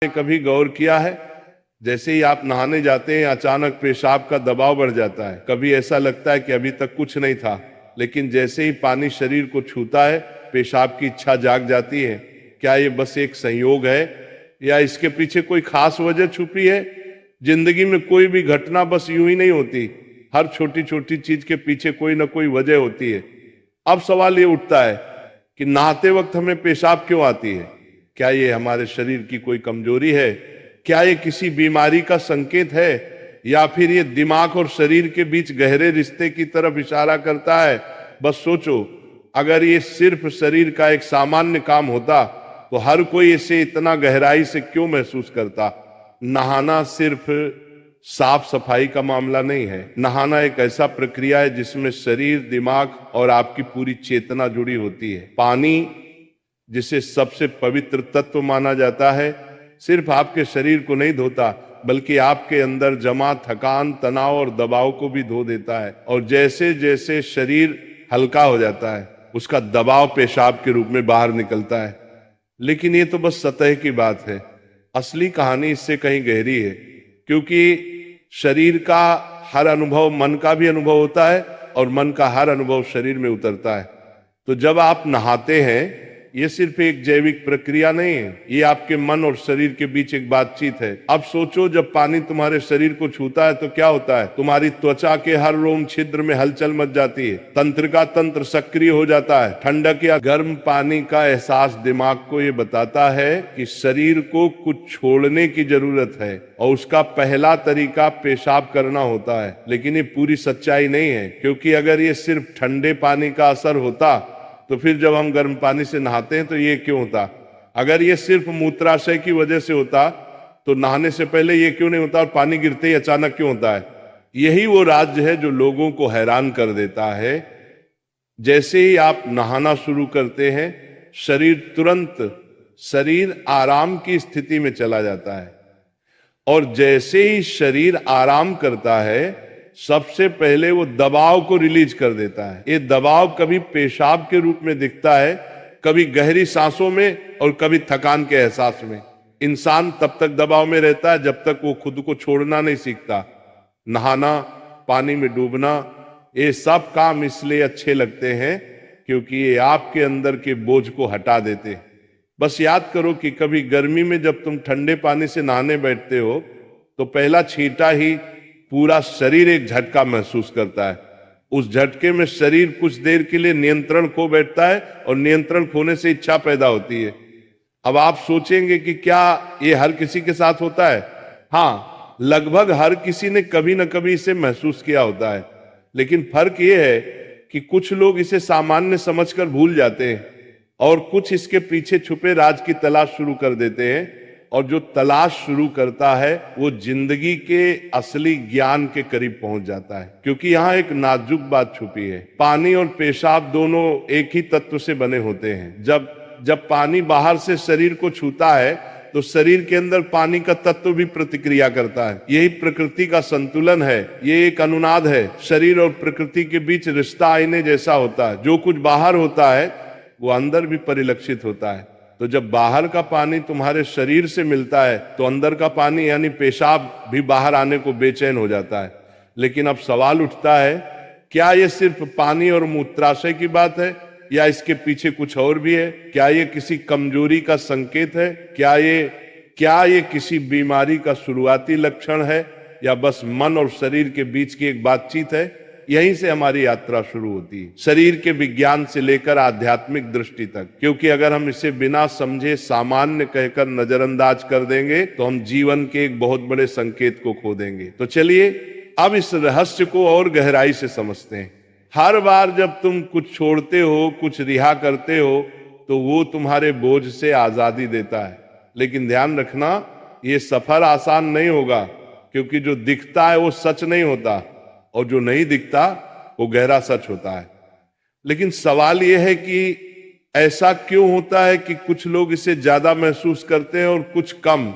ने कभी गौर किया है, जैसे ही आप नहाने जाते हैं अचानक पेशाब का दबाव बढ़ जाता है। कभी ऐसा लगता है कि अभी तक कुछ नहीं था, लेकिन जैसे ही पानी शरीर को छूता है पेशाब की इच्छा जाग जाती है। क्या ये बस एक संयोग है या इसके पीछे कोई खास वजह छुपी है? जिंदगी में कोई भी घटना बस यूं ही नहीं होती, हर छोटी छोटी चीज के पीछे कोई ना कोई वजह होती है। अब सवाल ये उठता है कि नहाते वक्त हमें पेशाब क्यों आती है? क्या ये हमारे शरीर की कोई कमजोरी है? क्या ये किसी बीमारी का संकेत है, या फिर ये दिमाग और शरीर के बीच गहरे रिश्ते की तरफ इशारा करता है? बस सोचो, अगर ये सिर्फ शरीर का एक सामान्य काम होता तो हर कोई इसे इतना गहराई से क्यों महसूस करता? नहाना सिर्फ साफ सफाई का मामला नहीं है। नहाना एक ऐसा प्रक्रिया है जिसमें शरीर, दिमाग और आपकी पूरी चेतना जुड़ी होती है। पानी, जिसे सबसे पवित्र तत्व माना जाता है, सिर्फ आपके शरीर को नहीं धोता बल्कि आपके अंदर जमा थकान, तनाव और दबाव को भी धो देता है। और जैसे जैसे शरीर हल्का हो जाता है उसका दबाव पेशाब के रूप में बाहर निकलता है। लेकिन ये तो बस सतह की बात है, असली कहानी इससे कहीं गहरी है। क्योंकि शरीर का हर अनुभव मन का भी अनुभव होता है और मन का हर अनुभव शरीर में उतरता है। तो जब आप नहाते हैं, ये सिर्फ एक जैविक प्रक्रिया नहीं है, ये आपके मन और शरीर के बीच एक बातचीत है। अब सोचो, जब पानी तुम्हारे शरीर को छूता है तो क्या होता है? तुम्हारी त्वचा के हर रोम छिद्र में हलचल मच जाती है, तंत्र का तंत्र सक्रिय हो जाता है। ठंडक या गर्म पानी का एहसास दिमाग को ये बताता है कि शरीर को कुछ छोड़ने की जरूरत है, और उसका पहला तरीका पेशाब करना होता है। लेकिन ये पूरी सच्चाई नहीं है, क्योंकि अगर ये सिर्फ ठंडे पानी का असर होता तो फिर जब हम गर्म पानी से नहाते हैं तो ये क्यों होता? अगर ये सिर्फ मूत्राशय की वजह से होता तो नहाने से पहले ये क्यों नहीं होता, और पानी गिरते ही अचानक क्यों होता है? यही वो राज्य है जो लोगों को हैरान कर देता है। जैसे ही आप नहाना शुरू करते हैं, शरीर आराम की स्थिति में चला जाता है, और जैसे ही शरीर आराम करता है सबसे पहले वो दबाव को रिलीज कर देता है। ये दबाव कभी पेशाब के रूप में दिखता है, कभी गहरी सांसों में, और कभी थकान के एहसास में। इंसान तब तक दबाव में रहता है जब तक वो खुद को छोड़ना नहीं सीखता। नहाना, पानी में डूबना, ये सब काम इसलिए अच्छे लगते हैं क्योंकि ये आपके अंदर के बोझ को हटा देते हैं। बस याद करो कि कभी गर्मी में जब तुम ठंडे पानी से नहाने बैठते हो तो पहला छींटा ही पूरा शरीर एक झटका महसूस करता है। उस झटके में शरीर कुछ देर के लिए नियंत्रण खो बैठता है, और नियंत्रण खोने से इच्छा पैदा होती है। अब आप सोचेंगे कि क्या ये हर किसी के साथ होता है? हाँ, लगभग हर किसी ने कभी ना कभी इसे महसूस किया होता है। लेकिन फर्क ये है कि कुछ लोग इसे सामान्य समझकर भूल जाते हैं, और कुछ इसके पीछे छुपे राज की तलाश शुरू कर देते हैं। और जो तलाश शुरू करता है वो जिंदगी के असली ज्ञान के करीब पहुंच जाता है। क्योंकि यहाँ एक नाजुक बात छुपी है। पानी और पेशाब दोनों एक ही तत्व से बने होते हैं। जब पानी बाहर से शरीर को छूता है तो शरीर के अंदर पानी का तत्व भी प्रतिक्रिया करता है। यही प्रकृति का संतुलन है, ये एक अनुनाद है। शरीर और प्रकृति के बीच रिश्ता आईने जैसा होता है। जो कुछ बाहर होता है वो अंदर भी परिलक्षित होता है। तो जब बाहर का पानी तुम्हारे शरीर से मिलता है तो अंदर का पानी यानी पेशाब भी बाहर आने को बेचैन हो जाता है। लेकिन अब सवाल उठता है, क्या ये सिर्फ पानी और मूत्राशय की बात है, या इसके पीछे कुछ और भी है? क्या ये किसी कमजोरी का संकेत है? क्या ये किसी बीमारी का शुरुआती लक्षण है, या बस मन और शरीर के बीच की एक बातचीत है? यहीं से हमारी यात्रा शुरू होती है, शरीर के विज्ञान से लेकर आध्यात्मिक दृष्टि तक। क्योंकि अगर हम इसे बिना समझे सामान्य कहकर नजरअंदाज कर देंगे तो हम जीवन के एक बहुत बड़े संकेत को खो देंगे। तो चलिए अब इस रहस्य को और गहराई से समझते हैं। हर बार जब तुम कुछ छोड़ते हो, कुछ रिहा करते हो, तो वो तुम्हारे बोझ से आजादी देता है। लेकिन ध्यान रखना, ये सफर आसान नहीं होगा, क्योंकि जो दिखता है वो सच नहीं होता, और जो नहीं दिखता वो गहरा सच होता है। लेकिन सवाल यह है कि ऐसा क्यों होता है कि कुछ लोग इसे ज्यादा महसूस करते हैं और कुछ कम?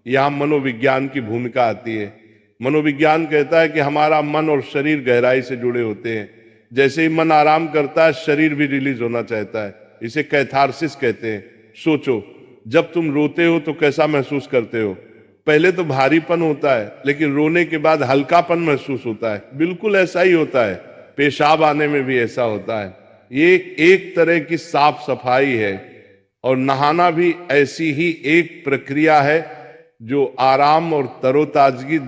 यहां मनोविज्ञान की भूमिका आती है। मनोविज्ञान कहता है कि हमारा मन और शरीर गहराई से जुड़े होते हैं। जैसे ही मन आराम करता है शरीर भी रिलीज होना चाहता है। इसे कैथारसिस कहते हैं। सोचो, जब तुम रोते हो तो कैसा महसूस करते हो? पहले तो भारीपन होता है, लेकिन रोने के बाद हल्कापन महसूस होता है। बिल्कुल ऐसा ही होता है, पेशाब आने में भी ऐसा होता है। ये एक तरह की साफ सफाई है, और नहाना भी ऐसी ही एक प्रक्रिया है जो आराम और तरोताजगी